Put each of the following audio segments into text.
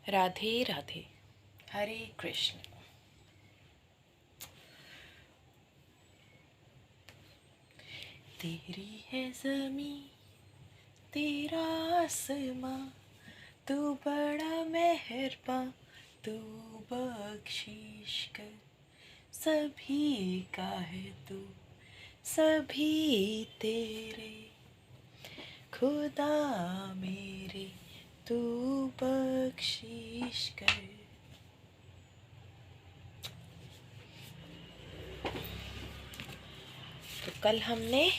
राधे राधे। हरे कृष्ण। तेरी है ज़मीं तेरा आसमां, तू बड़ा मेहरबां, तू बख्शिश कर। सभी का है तू, सभी तेरे, खुदा मेरे तू बख्शिश कर। तो कल हमने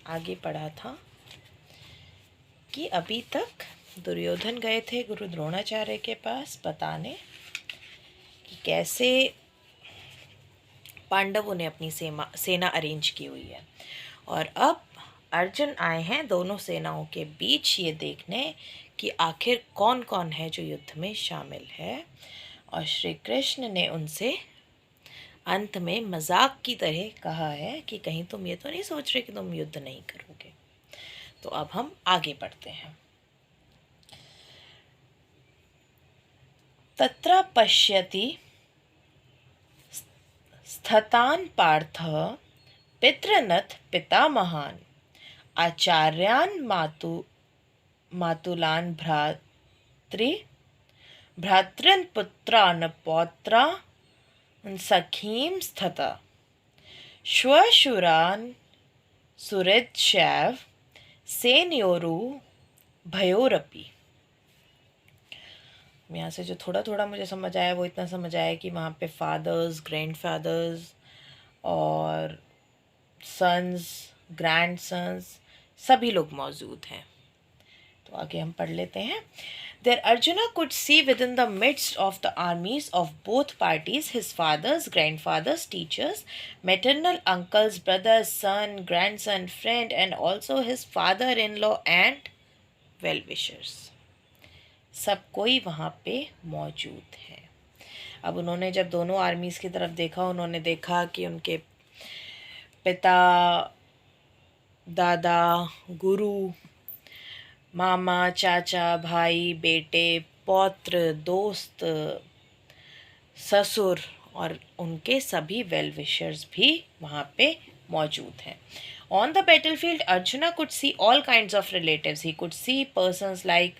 आगे पढ़ा था कि अभी तक दुर्योधन गए थे गुरु द्रोणाचार्य के पास बताने कि कैसे पांडवों ने अपनी सेना अरेंज की हुई है, और अब अर्जुन आए हैं दोनों सेनाओं के बीच ये देखने कि आखिर कौन कौन है जो युद्ध में शामिल है। और श्री कृष्ण ने उनसे अंत में मजाक की तरह कहा है कि कहीं तुम ये तो नहीं सोच रहे कि तुम युद्ध नहीं करोगे। तो अब हम आगे बढ़ते हैं। तत्र पश्यति स्थतान् पार्थः पितृनथ पितामहान् आचार्यान् मातुलान् भ्रातॄन् पुत्रान् पौत्रान् सखीं तथा श्वशुरान् सुहृदश्चैव सेनयोरुभयोरपि। यहाँ से जो थोड़ा थोड़ा मुझे समझ आया वो इतना समझ आया कि वहाँ पे फादर्स, ग्रैंडफादर्स और सन्स, ग्रैंडसन्स सभी लोग मौजूद हैं। तो आगे हम पढ़ लेते हैं। There Arjuna could see within the midst of the armies of both parties his fathers, grandfathers, teachers, maternal uncles, brothers, son, grandson, friend, and also his father-in-law and well-wishers. सब कोई वहाँ पे मौजूद है। अब उन्होंने जब दोनों आर्मीज़ की तरफ देखा, उन्होंने देखा कि उनके पिता, दादा, गुरु, मामा, चाचा, भाई, बेटे, पौत्र, दोस्त, ससुर और उनके सभी वेल विशर्स भी वहाँ पे मौजूद हैं। On the battlefield, Arjuna could see all kinds of relatives. He could see persons like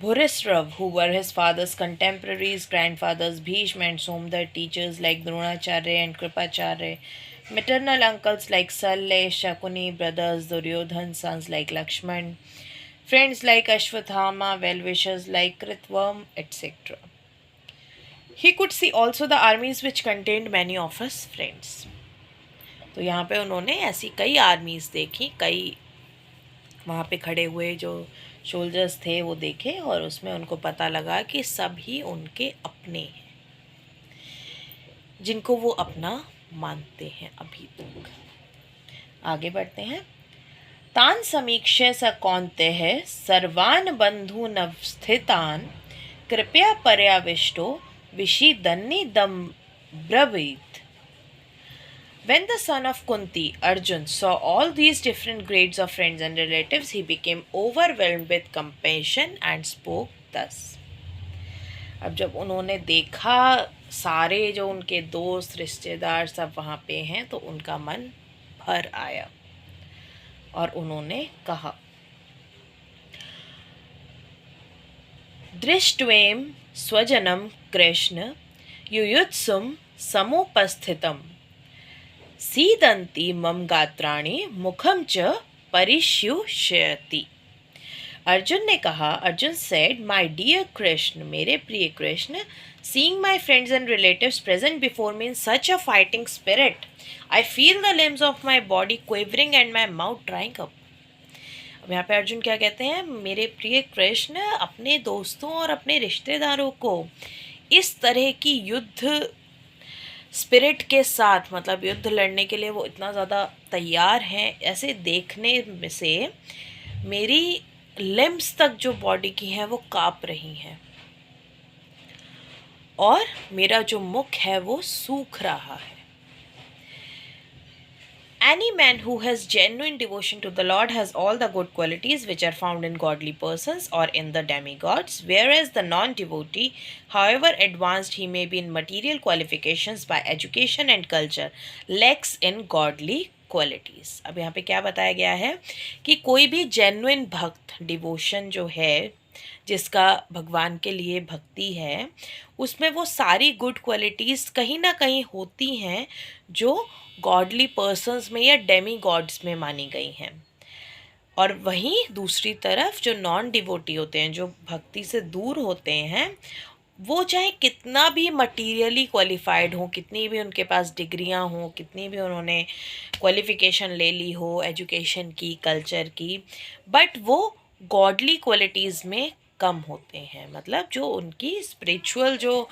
Bhurisrav, who were his father's contemporaries, grandfathers Bhishma and Somdar, teachers like Dronacharya and Kripacharya, maternal uncles like Salle, Shakuni, brothers Duryodhan, sons like Lakshman, friends like Ashwathama, well-wishers like Kritvam, etc. He could see also the armies which contained many of his friends. तो यहाँ पे उन्होंने ऐसी कई armies देखी, कई वहाँ पे खड़े हुए जो सोल्जर्स थे वो देखे, और उसमें उनको पता लगा कि सभी उनके अपने हैं, जिनको वो अपना मानते हैं अभी तक। आगे बढ़ते हैं। तान समीक्षे स कौन्तेय सर्वान् बन्धूनवस्थितान् कृपया पर्याविष्टो विषीदन्निदं ब्रवीत्। When the son of Kunti, Arjun, saw all these different grades of friends and relatives, he became overwhelmed with compassion and spoke thus. अब जब उन्होंने देखा सारे जो उनके दोस्त, रिश्तेदार सब वहाँ पे हैं, तो उनका मन भर आया और उन्होंने कहा, दृष्ट्वेम स्वजनम कृष्ण युयुत्सुम समुपस्थितम सीदंती मम गात्राणि मुखम च परिष्युष्यति। अर्जुन ने कहा, Arjun said, my dear Krishna, मेरे प्रिय Krishna, seeing my friends and relatives present before me in such a fighting spirit, I feel the limbs of my body quivering and my mouth drying up. अब यहाँ पे अर्जुन क्या कहते हैं, मेरे प्रिय कृष्ण अपने दोस्तों और अपने रिश्तेदारों को इस तरह की युद्ध स्पिरिट के साथ, मतलब युद्ध लड़ने के लिए वो इतना ज़्यादा तैयार हैं, ऐसे देखने में से मेरी लिम्स तक जो बॉडी की हैं वो काँप रही हैं और मेरा जो मुख है वो सूख रहा है। Any man who has genuine devotion to the Lord has all the good qualities which are found in godly persons or in the demigods, whereas the non devotee, however advanced he may be in material qualifications by education and culture, lacks in godly qualities. अब यहाँ पे क्या बताया गया है कि कोई भी जेन्युइन भक्त, डिवोशन जो है, जिसका भगवान के लिए भक्ति है, उसमें वो सारी गुड क्वालिटीज़ कहीं ना कहीं होती हैं जो गॉडली पर्सन्स में या डेमी गॉड्स में मानी गई हैं. और वहीं दूसरी तरफ जो नॉन डिवोटी होते हैं, जो भक्ति से दूर होते हैं, वो चाहे कितना भी मटीरियली क्वालिफाइड हो, कितनी भी उनके पास डिग्रियां हों, कितनी भी उन्होंने क्वालिफिकेशन ले ली हो एजुकेशन की, कल्चर की, बट वो गॉडली क्वालिटीज़ में कम होते हैं. मतलब जो उनकी स्पिरिचुअल जो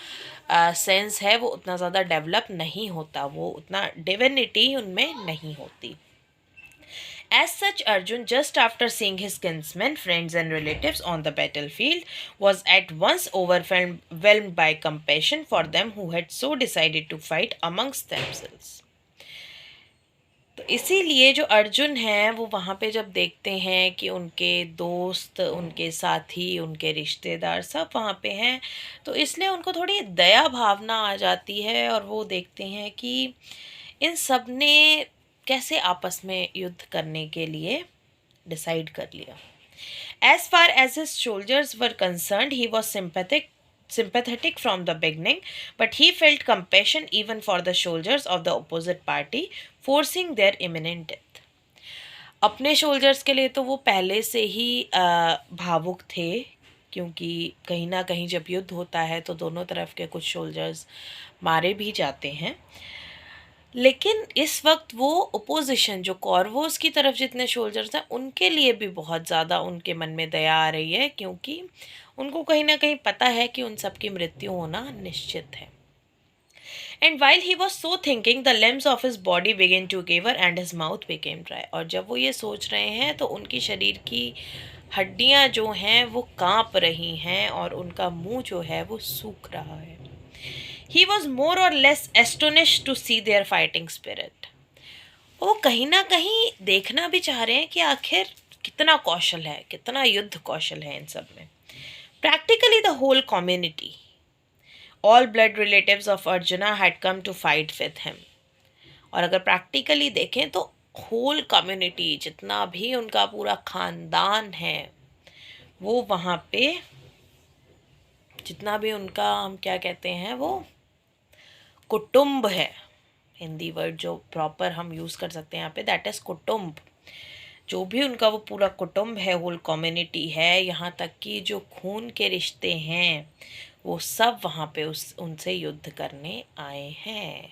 सेंस है वो उतना ज़्यादा डेवलप नहीं होता, वो उतना डिविनिटी उनमें नहीं होती. As such, Arjun, just after seeing his kinsmen, friends, and relatives on the battlefield, was at once overwhelmed by compassion for them who had so decided to fight amongst themselves. तो इसीलिए जो अर्जुन हैं वो वहाँ पे जब देखते हैं कि उनके दोस्त, उनके साथी, उनके रिश्तेदार सब वहाँ पे हैं, तो इसलिए उनको थोड़ी दया भावना आ जाती है और वो देखते हैं कि इन सब ने कैसे आपस में युद्ध करने के लिए डिसाइड कर लिया. As far as his soldiers were concerned, he was sympathetic from the beginning, but he felt compassion even for the soldiers of the opposite party, forcing their imminent death. अपने सोल्जर्स के लिए तो वो पहले से ही भावुक थे, क्योंकि कहीं ना कहीं जब युद्ध होता है तो दोनों तरफ के कुछ सोल्जर्स मारे भी जाते हैं. लेकिन इस वक्त वो ओपोजिशन, जो कौरवों की तरफ जितने सोल्जर्स हैं, उनके लिए भी बहुत ज़्यादा उनके मन में दया आ रही है, क्योंकि उनको कहीं ना कहीं पता है कि उन सब की मृत्यु होना निश्चित है. And while he was so thinking, the limbs of his body began to quiver and his mouth became dry. और जब वो ये सोच रहे हैं तो उनकी शरीर की हड्डियाँ जो हैं वो काँप रही हैं और उनका मुंह जो है वो सूख रहा है. He was more or less astonished to see their fighting spirit. वो कहीं ना कहीं देखना भी चाह रहे हैं कि आखिर कितना कौशल है, कितना युद्ध कौशल है इन सब में. Practically the whole community, all blood relatives of Arjuna had come to fight with him. और अगर प्रैक्टिकली देखें तो होल कम्युनिटी, जितना भी उनका पूरा खानदान है, वो वहाँ पे, जितना भी उनका, हम क्या कहते हैं, वो कुटुंब है. हिंदी वर्ड जो प्रॉपर हम यूज़ कर सकते हैं यहाँ पे, दैट इज़ कुटुंब. जो भी उनका वो पूरा कुटुंब है, होल कम्युनिटी है, यहाँ तक कि जो खून के रिश्ते हैं, वो सब वहाँ पे उनसे युद्ध करने आए हैं.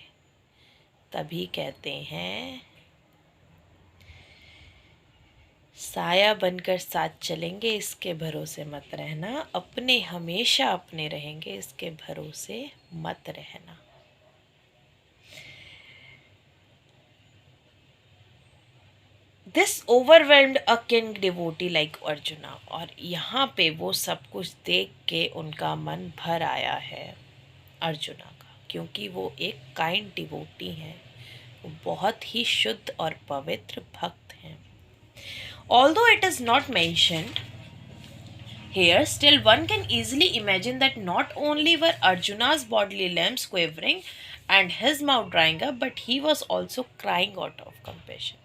तभी कहते हैं, साया बनकर साथ चलेंगे, इसके भरोसे मत रहना, अपने हमेशा अपने रहेंगे, इसके भरोसे मत रहना. This overwhelmed a king devotee like Arjuna. और यहाँ पे वो सब कुछ देख के उनका मन भर आया है अर्जुना का, क्योंकि वो एक काइंड डिवोटी हैं, वो बहुत ही शुद्ध और पवित्र भक्त हैं. Although it is not mentioned here, still one can easily imagine that not only were Arjuna's bodily limbs quivering and his mouth drying up, but he was also crying out of compassion.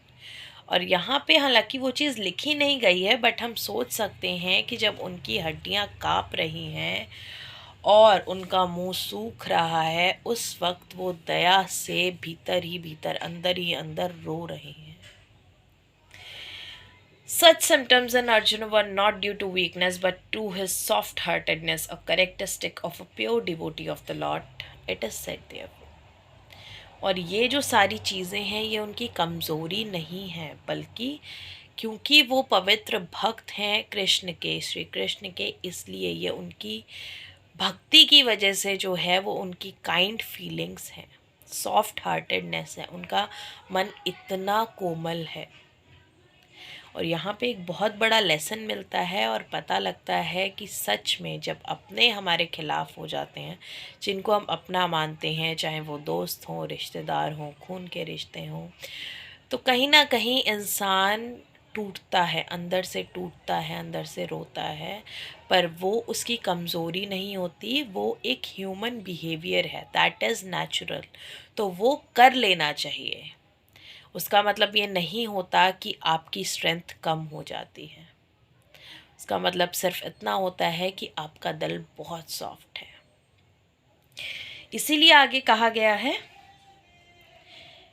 और यहाँ पे हालांकि वो चीज़ लिखी नहीं गई है, but हम सोच सकते हैं कि जब उनकी हड्डियाँ काँप रही हैं और उनका मुंह सूख रहा है, उस वक्त वो दया से भीतर ही भीतर, अंदर ही अंदर रो रहे हैं. Such symptoms in Arjuna were not due to weakness but to his soft-heartedness, a characteristic of a pure devotee of the Lord, it is said there. और ये जो सारी चीज़ें हैं ये उनकी कमज़ोरी नहीं है, बल्कि क्योंकि वो पवित्र भक्त हैं कृष्ण के, श्री कृष्ण के, इसलिए ये उनकी भक्ति की वजह से जो है वो उनकी काइंड फीलिंग्स हैं, सॉफ्ट हार्टेडनेस है, उनका मन इतना कोमल है. और यहाँ पे एक बहुत बड़ा लेसन मिलता है और पता लगता है कि सच में जब अपने हमारे खिलाफ़ हो जाते हैं, जिनको हम अपना मानते हैं, चाहे वो दोस्त हों, रिश्तेदार हों, खून के रिश्ते हों, तो कहीं ना कहीं इंसान टूटता है, अंदर से टूटता है, अंदर से रोता है, पर वो उसकी कमज़ोरी नहीं होती, वो एक ह्यूमन बिहेवियर है, दैट इज़ नेचुरल। तो वो कर लेना चाहिए। उसका मतलब ये नहीं होता कि आपकी स्ट्रेंथ कम हो जाती है। उसका मतलब सिर्फ इतना होता है कि आपका दिल बहुत सॉफ्ट है। इसीलिए आगे कहा गया है,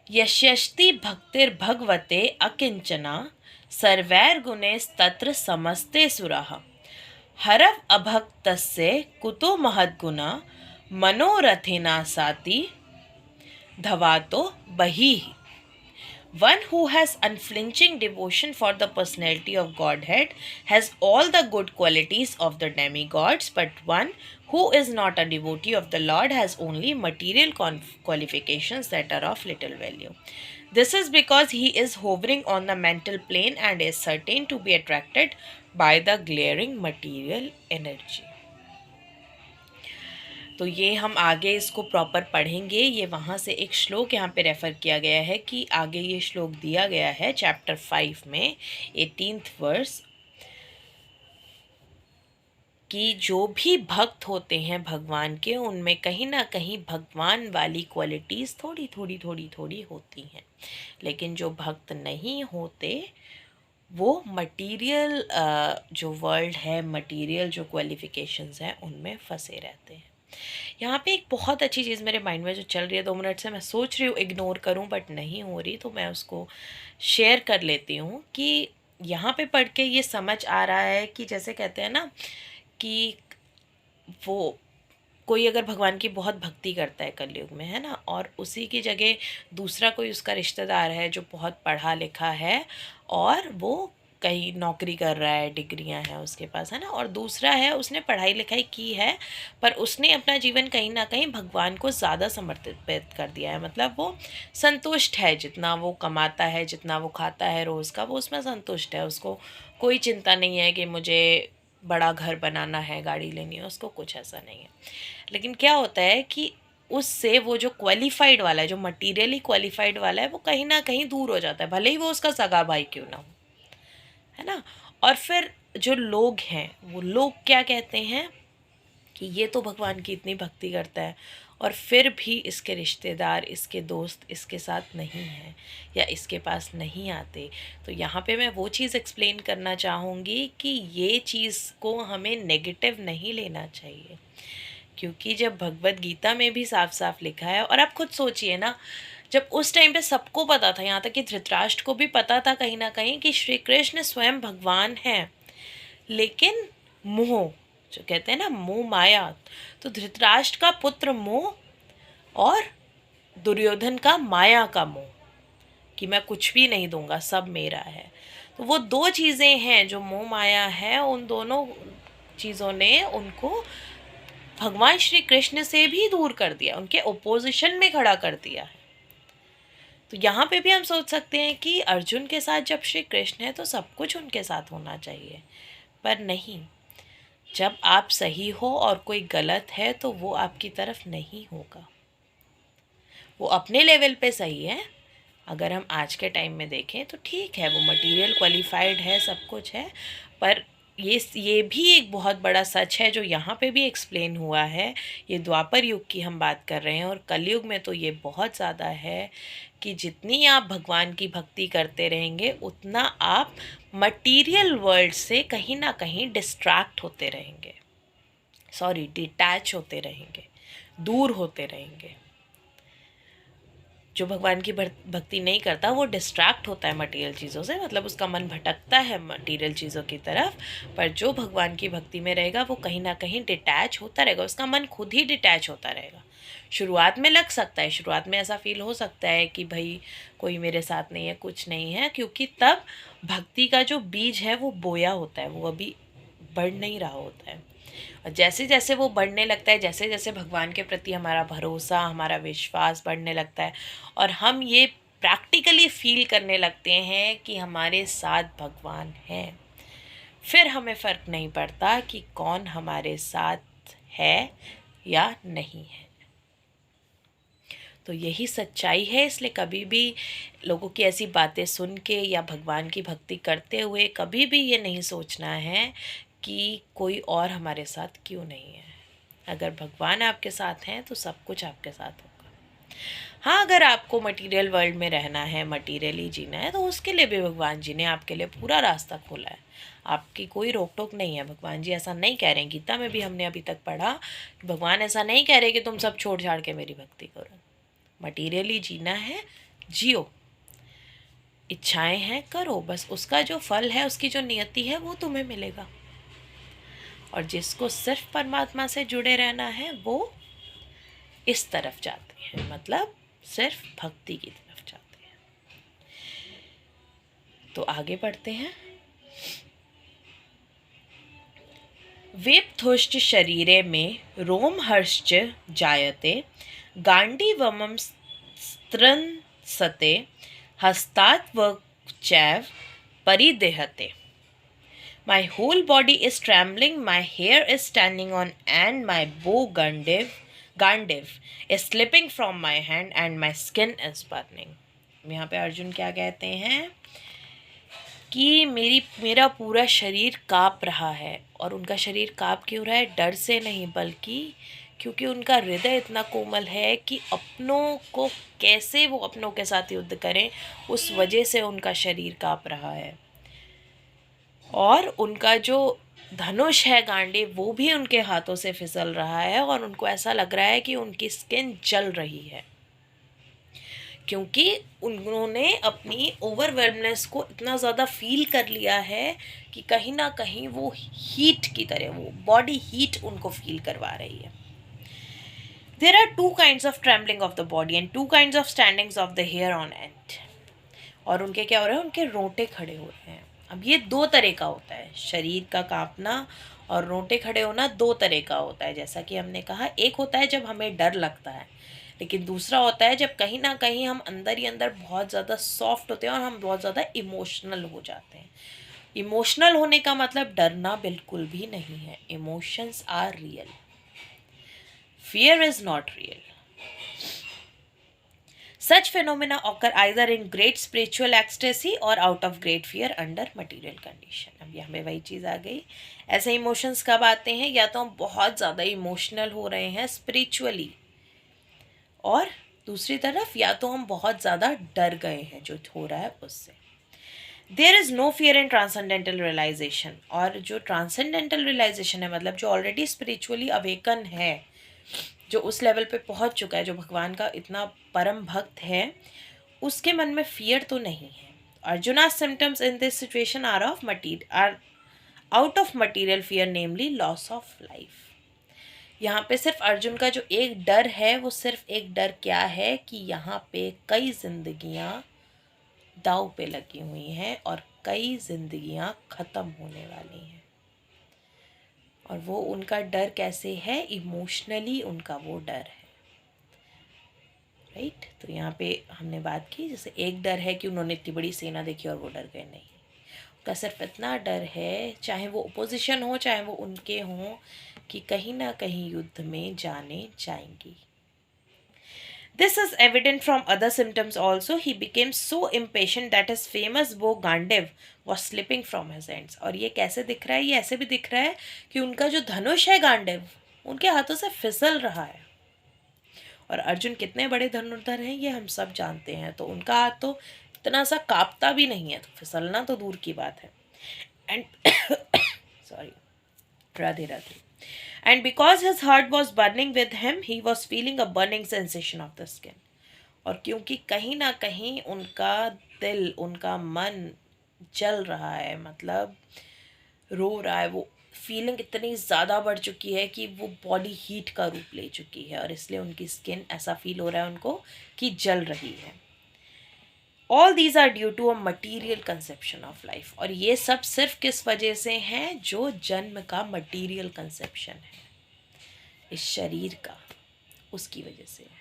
यस्यस्ति भक्तिर्भगवते अकिंचना सर्वैर्गुणैस्तत्र समस्ते सुराः हरव अभक्तस्य कुतो महद्गुणा मनोरथेना साति धवातो बहिः। One who has unflinching devotion for the personality of Godhead has all the good qualities of the demigods, but one who is not a devotee of the Lord has only material qualifications that are of little value. This is because he is hovering on the mental plane and is certain to be attracted by the glaring material energy. तो ये हम आगे इसको proper पढ़ेंगे। ये वहाँ से एक श्लोक यहाँ पे रेफ़र किया गया है कि आगे ये श्लोक दिया गया है चैप्टर 5 में 18th वर्स, कि जो भी भक्त होते हैं भगवान के, उनमें कहीं ना कहीं भगवान वाली क्वालिटीज़ थोड़ी होती हैं, लेकिन जो भक्त नहीं होते वो मटीरियल जो वर्ल्ड है, मटीरियल जो क्वालिफ़िकेशंस हैं, उनमें फंसे रहते हैं। यहाँ पे एक बहुत अच्छी चीज़ मेरे माइंड में जो चल रही है 2 मिनट से, मैं सोच रही हूँ इग्नोर करूँ बट नहीं हो रही, तो मैं उसको शेयर कर लेती हूँ कि यहाँ पे पढ़ के ये समझ आ रहा है कि जैसे कहते हैं ना कि वो कोई अगर भगवान की बहुत भक्ति करता है कलयुग में, है ना, और उसी की जगह दूसरा कोई उसका रिश्तेदार है जो बहुत पढ़ा लिखा है और वो कहीं नौकरी कर रहा है, डिग्रियां हैं उसके पास, है ना, और दूसरा है उसने पढ़ाई लिखाई की है पर उसने अपना जीवन कहीं ना कहीं भगवान को ज़्यादा समर्पित कर दिया है। मतलब वो संतुष्ट है, जितना वो कमाता है, जितना वो खाता है रोज़ का, वो उसमें संतुष्ट है। उसको कोई चिंता नहीं है कि मुझे बड़ा घर बनाना है, गाड़ी लेनी है, उसको कुछ ऐसा नहीं है। लेकिन क्या होता है कि उससे वो जो क्वालिफाइड वाला है, जो मटीरियली क्वालिफाइड वाला है, वो कहीं ना कहीं दूर हो जाता है, भले ही वो उसका सगा भाई क्यों ना हो, है ना। और फिर जो लोग हैं, वो लोग क्या कहते हैं कि ये तो भगवान की इतनी भक्ति करता है और फिर भी इसके रिश्तेदार, इसके दोस्त इसके साथ नहीं हैं या इसके पास नहीं आते। तो यहाँ पे मैं वो चीज़ एक्सप्लेन करना चाहूँगी कि ये चीज़ को हमें नेगेटिव नहीं लेना चाहिए, क्योंकि जब भगवत गीता में भी साफ साफ लिखा है, और आप खुद सोचिए ना, जब उस टाइम पे सबको पता था, यहाँ तक कि धृतराष्ट्र को भी पता था कहीं ना कहीं कि श्री कृष्ण स्वयं भगवान हैं, लेकिन मोह, जो कहते हैं ना मोह माया, तो धृतराष्ट्र का पुत्र मोह और दुर्योधन का माया का मोह, कि मैं कुछ भी नहीं दूंगा, सब मेरा है। तो वो दो चीज़ें हैं जो मोह माया है, उन दोनों चीज़ों ने उनको भगवान श्री कृष्ण से भी दूर कर दिया, उनके ओपोजिशन में खड़ा कर दिया है। तो यहाँ पे भी हम सोच सकते हैं कि अर्जुन के साथ जब श्री कृष्ण है तो सब कुछ उनके साथ होना चाहिए, पर नहीं। जब आप सही हो और कोई गलत है तो वो आपकी तरफ नहीं होगा। वो अपने लेवल पे सही है, अगर हम आज के टाइम में देखें तो ठीक है, वो मटेरियल क्वालिफाइड है, सब कुछ है, पर ये भी एक बहुत बड़ा सच है जो यहाँ पे भी एक्सप्लेन हुआ है। ये द्वापर युग की हम बात कर रहे हैं, और कलयुग में तो ये बहुत ज़्यादा है कि जितनी आप भगवान की भक्ति करते रहेंगे उतना आप मटीरियल वर्ल्ड से कहीं ना कहीं डिस्ट्रैक्ट होते रहेंगे, डिटैच होते रहेंगे, दूर होते रहेंगे। जो भगवान की भक्ति नहीं करता वो डिस्ट्रैक्ट होता है मटेरियल चीज़ों से, मतलब उसका मन भटकता है मटेरियल चीज़ों की तरफ। पर जो भगवान की भक्ति में रहेगा वो कहीं ना कहीं डिटैच होता रहेगा, उसका मन खुद ही डिटैच होता रहेगा। शुरुआत में लग सकता है, शुरुआत में ऐसा फील हो सकता है कि भाई कोई मेरे साथ नहीं है, कुछ नहीं है, क्योंकि तब भक्ति का जो बीज है वो बोया होता है, वो अभी बढ़ नहीं रहा होता है। और जैसे जैसे वो बढ़ने लगता है, जैसे जैसे भगवान के प्रति हमारा भरोसा, हमारा विश्वास बढ़ने लगता है, और हम ये प्रैक्टिकली फील करने लगते हैं कि हमारे साथ भगवान हैं, फिर हमें फ़र्क नहीं पड़ता कि कौन हमारे साथ है या नहीं है। तो यही सच्चाई है, इसलिए कभी भी लोगों की ऐसी बातें सुन के या भगवान की भक्ति करते हुए कभी भी ये नहीं सोचना है कि कोई और हमारे साथ क्यों नहीं है। अगर भगवान आपके साथ हैं तो सब कुछ आपके साथ होगा। हाँ, अगर आपको मटेरियल वर्ल्ड में रहना है, मटेरियली जीना है, तो उसके लिए भी भगवान जी ने आपके लिए पूरा रास्ता खोला है। आपकी कोई रोक टोक नहीं है। भगवान जी ऐसा नहीं कह रहे हैं, गीता में भी हमने अभी तक पढ़ा, भगवान ऐसा नहीं कह रहे कि तुम सब छोड़ छाड़ के मेरी भक्ति करो। मटेरियली जीना है, जियो, इच्छाएं हैं करो, बस उसका जो फल है, उसकी जो नियति है वो तुम्हें मिलेगा। और जिसको सिर्फ परमात्मा से जुड़े रहना है वो इस तरफ जाते हैं, मतलब सिर्फ भक्ति की तरफ जाते हैं। तो आगे बढ़ते हैं। वेपथुश्च शरीरे में रोमहर्श्च जायते गांडीवमं स्त्रंसते हस्तात्वचैव परिदेहते। My whole body is trembling, my hair is standing on, and my bow Gandiv is slipping from my hand, and my skin is burning. यहाँ पे अर्जुन क्या कहते हैं कि मेरा पूरा शरीर काँप रहा है। और उनका शरीर काँप क्यों रहा है? डर से नहीं, बल्कि क्योंकि उनका हृदय इतना कोमल है कि अपनों को कैसे वो अपनों के साथ युद्ध करें, उस वजह से उनका शरीर काँप रहा है। और उनका जो धनुष है गांडी, वो भी उनके हाथों से फिसल रहा है और उनको ऐसा लग रहा है कि उनकी स्किन जल रही है, क्योंकि उन्होंने अपनी ओवरवेलमनेस को इतना ज़्यादा फील कर लिया है कि कहीं ना कहीं वो हीट की तरह, वो बॉडी हीट उनको फील करवा रही है। There are two kinds of trembling of the body and two kinds of standings of the hair on end. और उनके क्या हो रहा है? उनके रोंटे खड़े हो रहे हैं। अब ये दो तरह का होता है, शरीर का कांपना और रोंटे खड़े होना दो तरह का होता है। जैसा कि हमने कहा, एक होता है जब हमें डर लगता है, लेकिन दूसरा होता है जब कहीं ना कहीं हम अंदर ही अंदर बहुत ज़्यादा सॉफ्ट होते हैं और हम बहुत ज़्यादा इमोशनल हो जाते हैं। इमोशनल होने का मतलब डरना बिल्कुल भी नहीं है। Emotions are real, fear is not real. Such phenomena occur either in great spiritual ecstasy or out of great fear under material condition. अब यहाँ पे वही चीज़ आ गई। ऐसे इमोशंस कब आते हैं? या तो हम बहुत ज़्यादा इमोशनल हो रहे हैं स्पिरिचुअली, और दूसरी तरफ या तो हम बहुत ज़्यादा डर गए हैं जो हो रहा है उससे। There is no fear in transcendental realisation. और जो ट्रांसेंडेंटल रियलाइजेशन है, मतलब जो ऑलरेडी स्पिरिचुअली अवेकन है, जो उस लेवल पे पहुंच चुका है, जो भगवान का इतना परम भक्त है, उसके मन में फियर तो नहीं है। Arjuna symptoms in this situation are out of material fear, namely loss of life. यहाँ पे सिर्फ अर्जुन का जो एक डर है, वो सिर्फ एक डर क्या है कि यहाँ पे कई जिंदगियाँ दाव पे लगी हुई हैं और कई जिंदगियाँ ख़त्म होने वाली हैं। और वो उनका डर कैसे है? इमोशनली उनका वो डर है, राइट। तो यहाँ पे हमने बात की, जैसे एक डर है कि उन्होंने इतनी बड़ी सेना देखी और वो डर गए, नहीं। उनका सिर्फ इतना डर है, चाहे वो ओपोजिशन हो चाहे वो उनके हों, कि कहीं ना कहीं युद्ध में जाने जाएंगी। This is evident from other symptoms also. He became so impatient that his famous bow Gandiv was slipping from his hands. और ये कैसे दिख रहा है? ये ऐसे भी दिख रहा है कि उनका जो धनुष है गांडिव, उनके हाथों से फिसल रहा है। और अर्जुन कितने बड़े धनुर्धर हैं ये हम सब जानते हैं, तो उनका हाथ तो इतना सा कांपता भी नहीं है, तो फिसलना तो दूर की बात है। And sorry, Radhe Radhe. And because his heart was burning with him, he was feeling a burning sensation of the skin. और क्योंकि कहीं ना कहीं उनका दिल, उनका मन जल रहा है, मतलब रो रहा है, वो फीलिंग इतनी ज़्यादा बढ़ चुकी है कि वो बॉडी हीट का रूप ले चुकी है, और इसलिए उनकी स्किन ऐसा फील हो रहा है उनको कि जल रही है। All these are due to a material conception of life. और ये सब सिर्फ किस वजह से हैं? जो जन्म का मटीरियल कंसेप्शन है इस शरीर का, उसकी वजह से है।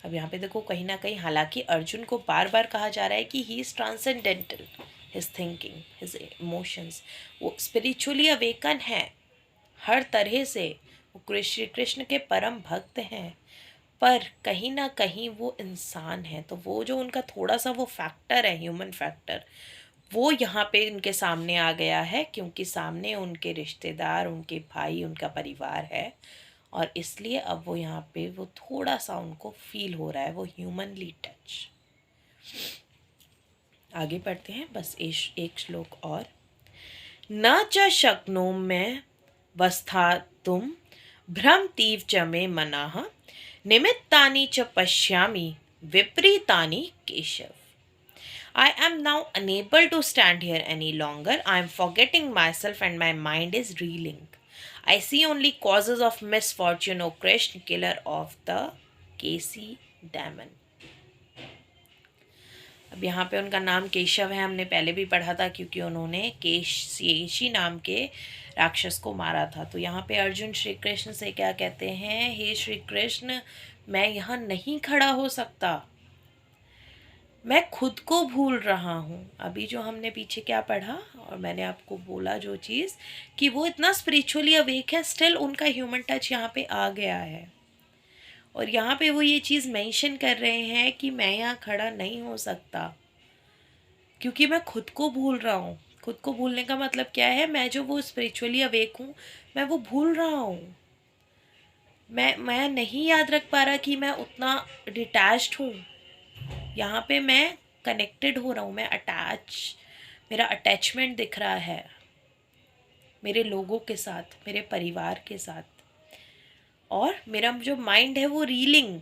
अब यहाँ पे देखो, कहीं ना कहीं हालांकि अर्जुन को बार बार कहा जा रहा है कि he is transcendental, his thinking, his emotions, वो स्पिरिचुअली अवेकन है हर तरह से, वो श्री कृष्ण के परम भक्त हैं, पर कहीं ना कहीं वो इंसान है, तो वो जो उनका थोड़ा सा वो फैक्टर है, ह्यूमन फैक्टर, वो यहाँ पे उनके सामने आ गया है, क्योंकि सामने उनके रिश्तेदार, उनके भाई, उनका परिवार है। और इसलिए अब वो यहाँ पे वो थोड़ा सा उनको फील हो रहा है, वो ह्यूमनली टच। आगे पढ़ते हैं, बस एक श्लोक और। न च शक्नोम्य वस्थातुं भ्रमतीव च मे मनः निमित्तानि च पश्यामि विपरीतानि Keshav. I am now unable to stand here any longer. I am forgetting myself and my mind is reeling. I see only causes of misfortune, O Krishna, killer of the Kesi demon. अब यहाँ पे उनका नाम केशव है, हमने पहले भी पढ़ा था, क्योंकि उन्होंने केशी नाम के राक्षस को मारा था। तो यहाँ पे अर्जुन श्री कृष्ण से क्या कहते हैं, हे श्री कृष्ण, मैं यहाँ नहीं खड़ा हो सकता, मैं खुद को भूल रहा हूँ। अभी जो हमने पीछे क्या पढ़ा और मैंने आपको बोला जो चीज़, कि वो इतना स्पिरिचुअली अवेक है, स्टिल उनका ह्यूमन टच यहाँ पे आ गया है। और यहाँ पे वो ये चीज़ मेंशन कर रहे हैं कि मैं यहाँ खड़ा नहीं हो सकता, क्योंकि मैं खुद को भूल रहा हूँ। खुद को भूलने का मतलब क्या है, मैं जो वो स्पिरिचुअली अवेक हूँ, मैं वो भूल रहा हूँ। मैं नहीं याद रख पा रहा कि मैं उतना डिटैच्ड हूँ। यहाँ पे मैं कनेक्टेड हो रहा हूँ, मैं मेरा अटैचमेंट दिख रहा है मेरे लोगों के साथ, मेरे परिवार के साथ। और मेरा जो माइंड है वो रीलिंग,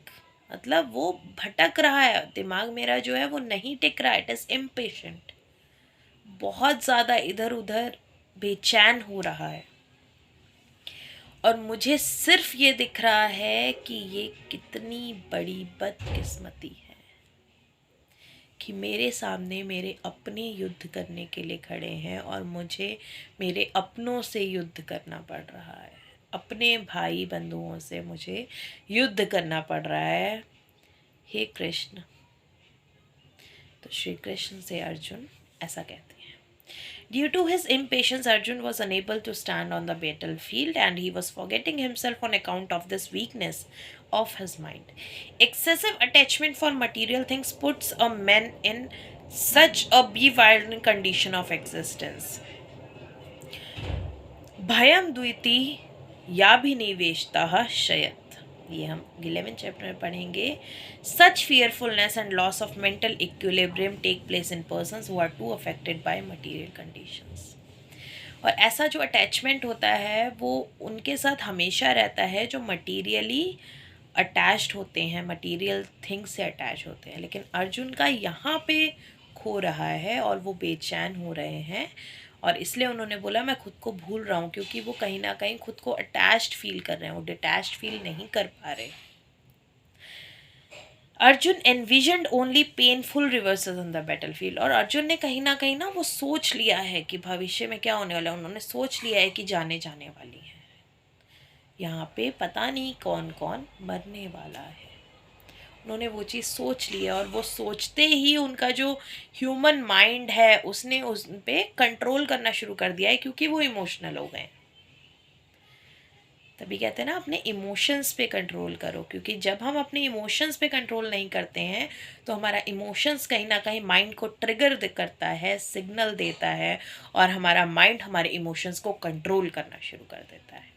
मतलब वो भटक रहा है, दिमाग मेरा जो है वो नहीं टिक रहा है, इट इज़ इम्पेशेंट, बहुत ज़्यादा इधर उधर बेचैन हो रहा है। और मुझे सिर्फ ये दिख रहा है कि ये कितनी बड़ी बदकिस्मती है कि मेरे सामने मेरे अपने युद्ध करने के लिए खड़े हैं और मुझे मेरे अपनों से युद्ध करना पड़ रहा है, अपने भाई बंधुओं से मुझे युद्ध करना पड़ रहा है। हे कृष्ण। तो श्री कृष्ण से अर्जुन ऐसा कहते हैं। Due to his impatience, Arjun was unable to stand on the battlefield and he was forgetting himself on account of this weakness of his mind. Excessive attachment for material things puts a man in such a bewildering condition of existence. Bhayam द्विति याभिनिवेशतः शयत, ये हम 11th chapter में पढ़ेंगे। सच fearfulness and loss of mental equilibrium take place in persons who are too affected by material conditions. और ऐसा जो attachment होता है वो उनके साथ हमेशा रहता है जो मटीरियली अटैच्ड होते हैं, मटीरियल थिंग्स से अटैच होते हैं। लेकिन अर्जुन का यहाँ पे खो रहा है और वो बेचैन हो रहे हैं, और इसलिए उन्होंने बोला मैं खुद को भूल रहा हूँ, क्योंकि वो कहीं ना कहीं खुद को अटैच्ड फील कर रहे हैं, वो डिटैच्ड फील नहीं कर पा रहे। Arjun envisioned only painful reverses on the battlefield, और अर्जुन ने कहीं ना वो सोच लिया है कि भविष्य में क्या होने वाला है। उन्होंने सोच लिया है कि जाने वाली है, यहाँ पे पता नहीं कौन कौन मरने वाला है। उन्होंने वो चीज़ सोच ली है, और वो सोचते ही उनका जो ह्यूमन माइंड है उसने उस पे कंट्रोल करना शुरू कर दिया है, क्योंकि वो इमोशनल हो गए। तभी कहते हैं ना, अपने इमोशंस पे कंट्रोल करो, क्योंकि जब हम अपने इमोशंस पे कंट्रोल नहीं करते हैं तो हमारा इमोशंस कहीं ना कहीं माइंड को ट्रिगर करता है, सिग्नल देता है, और हमारा माइंड हमारे इमोशंस को कंट्रोल करना शुरू कर देता है।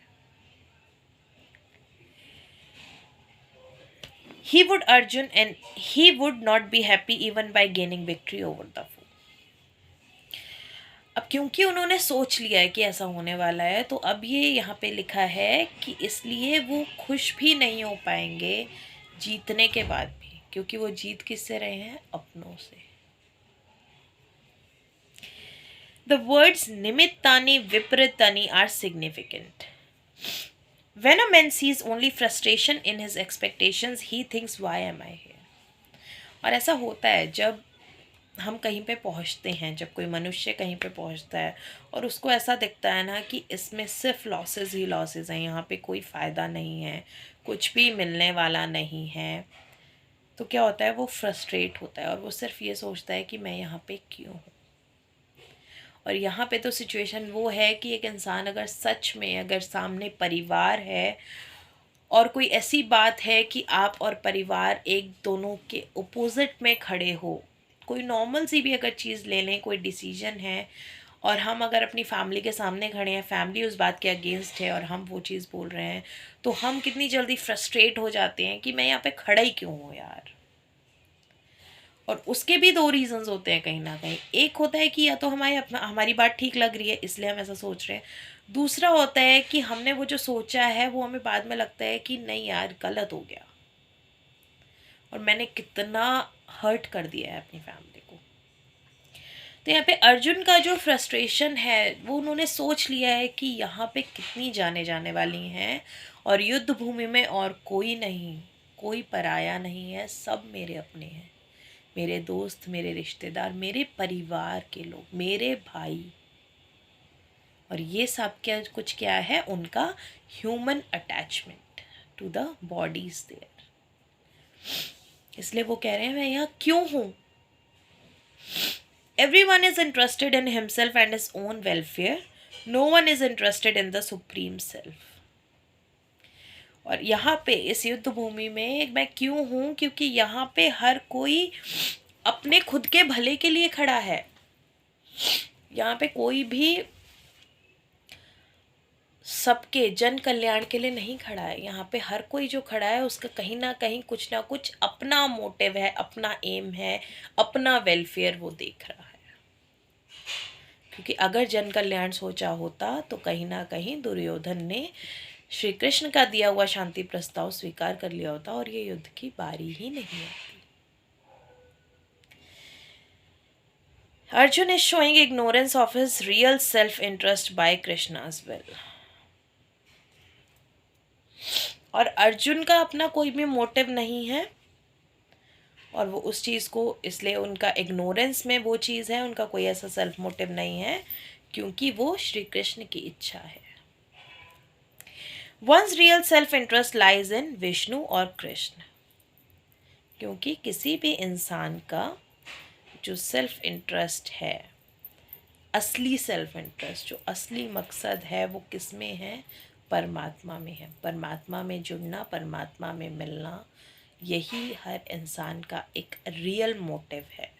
He would Arjun and he would not be happy even by gaining victory over the foe. अब क्योंकि उन्होंने सोच लिया है कि ऐसा होने वाला है, तो अब ये यहाँ पे लिखा है कि इसलिए वो खुश भी नहीं हो पाएंगे जीतने के बाद भी, क्योंकि वो जीत किससे रहे हैं, अपनों से। The words nimittani vipritani are significant. When a man sees only frustration in his expectations, he thinks, why am I here? और ऐसा होता है जब हम कहीं पे पहुंचते हैं, जब कोई मनुष्य कहीं पे पहुंचता है और उसको ऐसा दिखता है ना कि इसमें सिर्फ लॉसेस ही लॉसेस हैं, यहाँ पे कोई फ़ायदा नहीं है, कुछ भी मिलने वाला नहीं है, तो क्या होता है, वो फ्रस्ट्रेट होता है और वो सिर्फ ये सोचता है कि मैं यहाँ पे क्यों हूँ। और यहाँ पे तो सिचुएशन वो है कि एक इंसान अगर सच में, अगर सामने परिवार है और कोई ऐसी बात है कि आप और परिवार एक दोनों के अपोजिट में खड़े हो, कोई नॉर्मल सी भी अगर चीज़ ले लें, कोई डिसीजन है और हम अगर अपनी फैमिली के सामने खड़े हैं, फैमिली उस बात के अगेंस्ट है और हम वो चीज़ बोल रहे हैं, तो हम कितनी जल्दी फ्रस्ट्रेट हो जाते हैं कि मैं यहाँ पे खड़ा ही क्यों हूँ यार। और उसके भी दो रीजंस होते हैं कहीं ना कहीं। एक होता है कि या तो हमारी बात ठीक लग रही है इसलिए हम ऐसा सोच रहे हैं। दूसरा होता है कि हमने वो जो सोचा है वो हमें बाद में लगता है कि नहीं यार गलत हो गया और मैंने कितना हर्ट कर दिया है अपनी फैमिली को। तो यहाँ पे अर्जुन का जो फ्रस्ट्रेशन है वो उन्होंने सोच लिया है कि यहाँ पे कितनी जाने जाने वाली हैं और युद्ध भूमि में और कोई नहीं, कोई पराया नहीं है, सब मेरे अपने हैं, मेरे दोस्त, मेरे रिश्तेदार, मेरे परिवार के लोग, मेरे भाई। और ये सब क्या कुछ क्या है, उनका human attachment to the bodies there. इसलिए वो कह रहे हैं मैं यहाँ क्यों हूँ। Everyone is interested in himself and his own welfare. No one is interested in the supreme self. और यहाँ पे इस युद्ध भूमि में मैं क्यों हूँ, क्योंकि यहाँ पे हर कोई अपने खुद के भले के लिए खड़ा है। यहाँ पे कोई भी सबके जन कल्याण के लिए नहीं खड़ा है। यहाँ पे हर कोई जो खड़ा है उसका कहीं ना कहीं कुछ ना कुछ अपना मोटिव है, अपना एम है, अपना वेलफेयर वो देख रहा है। क्योंकि अगर जन कल्याण सोचा होता तो कहीं ना कहीं दुर्योधन ने श्री कृष्ण का दिया हुआ शांति प्रस्ताव स्वीकार कर लिया होता और ये युद्ध की बारी ही नहीं आती। Arjun is showing ignorance of his real self interest by Krishna's will. और अर्जुन का अपना कोई भी मोटिव नहीं है और वो उस चीज़ को, इसलिए उनका इग्नोरेंस में वो चीज़ है, उनका कोई ऐसा सेल्फ मोटिव नहीं है क्योंकि वो श्री कृष्ण की इच्छा है। Once real self interest lies in Vishnu और कृष्ण। क्योंकि किसी भी इंसान का जो सेल्फ इंटरेस्ट है, असली सेल्फ इंटरेस्ट, जो असली मकसद है वो किस में है, परमात्मा में है। परमात्मा में जुड़ना, परमात्मा में मिलना, यही हर इंसान का एक रियल मोटिव है।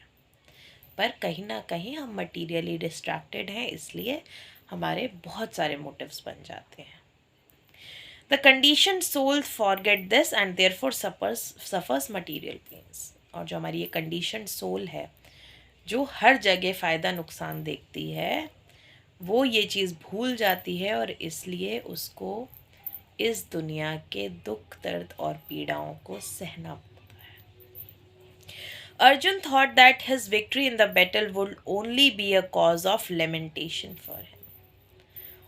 पर कहीं ना कहीं हम मटीरियली डिस्ट्रैक्टेड हैं, इसलिए हमारे बहुत सारे मोटिव्स बन जाते हैं। The condition soul forget this and therefore suffers material pains. और जो हमारी ये कंडीशन सोल है जो हर जगह फ़ायदा नुकसान देखती है, वो ये चीज़ भूल जाती है और इसलिए उसको इस दुनिया के दुख, दर्द और पीड़ाओं को सहना पड़ता है। Arjun thought that his victory in the battle would only be a cause of lamentation for him.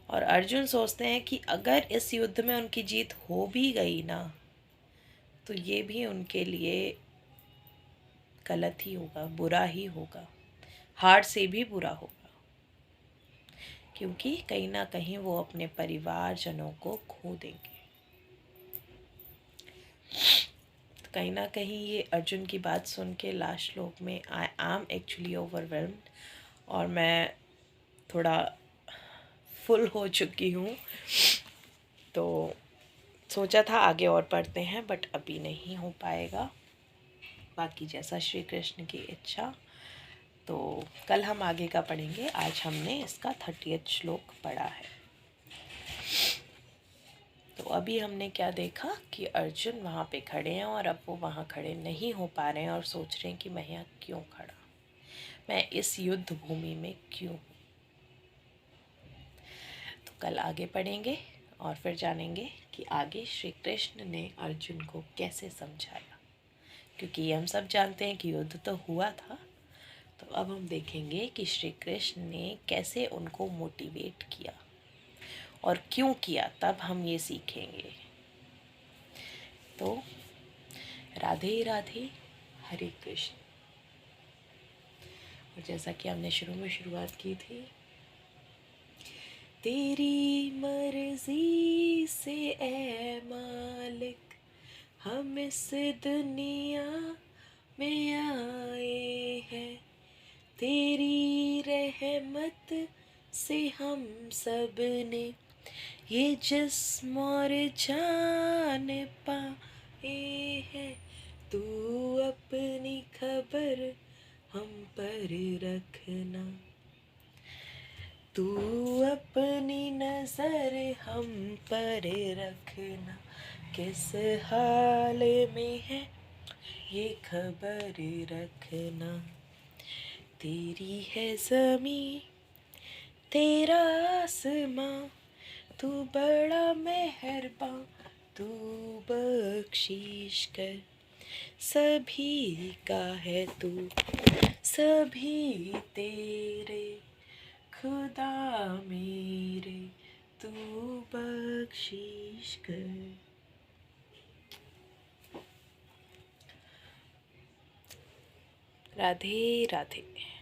और अर्जुन सोचते हैं कि अगर इस युद्ध में उनकी जीत हो भी गई ना, तो ये भी उनके लिए गलत ही होगा, बुरा ही होगा, हार से भी बुरा होगा। क्योंकि कहीं ना कहीं वो अपने परिवारजनों को खो देंगे। तो कहीं ना कहीं ये अर्जुन की बात सुन के लास्ट श्लोक में आई एम एक्चुअली ओवरवेल्म्ड और मैं थोड़ा फुल हो चुकी हूँ। तो सोचा था आगे और पढ़ते हैं बट अभी नहीं हो पाएगा। बाकी जैसा श्री कृष्ण की इच्छा। तो कल हम आगे का पढ़ेंगे। आज हमने इसका 30वां श्लोक पढ़ा है। तो अभी हमने क्या देखा कि अर्जुन वहाँ पे खड़े हैं और अब वो वहाँ खड़े नहीं हो पा रहे हैं और सोच रहे हैं कि मैं यहाँ क्यों खड़ा, मैं इस युद्ध भूमि में क्यों हूँ। तो कल आगे पढ़ेंगे और फिर जानेंगे कि आगे श्री कृष्ण ने अर्जुन को कैसे समझाया। क्योंकि हम सब जानते हैं कि युद्ध तो हुआ था, तो अब हम देखेंगे कि श्री कृष्ण ने कैसे उनको मोटिवेट किया और क्यों किया, तब हम ये सीखेंगे। तो राधे राधे, हरे कृष्ण। और जैसा कि हमने शुरू में शुरुआत की थी, तेरी मर्जी से ए मालिक हम इस दुनिया में आए हैं, तेरी रहमत से हम सब ने ये जिस्म और जान पाए हैं, तू अपनी खबर हम पर रखना, तू अपनी नजर हम पर रखना, किस हाल में है ये खबर रखना। तेरी है ज़मीं तेरा आसमां, तू बड़ा मेहरबान, तू बख्शीश कर, सभी का है तू, सभी तेरे खुदा मेरे, तू बख्शीश कर। राधे राधे।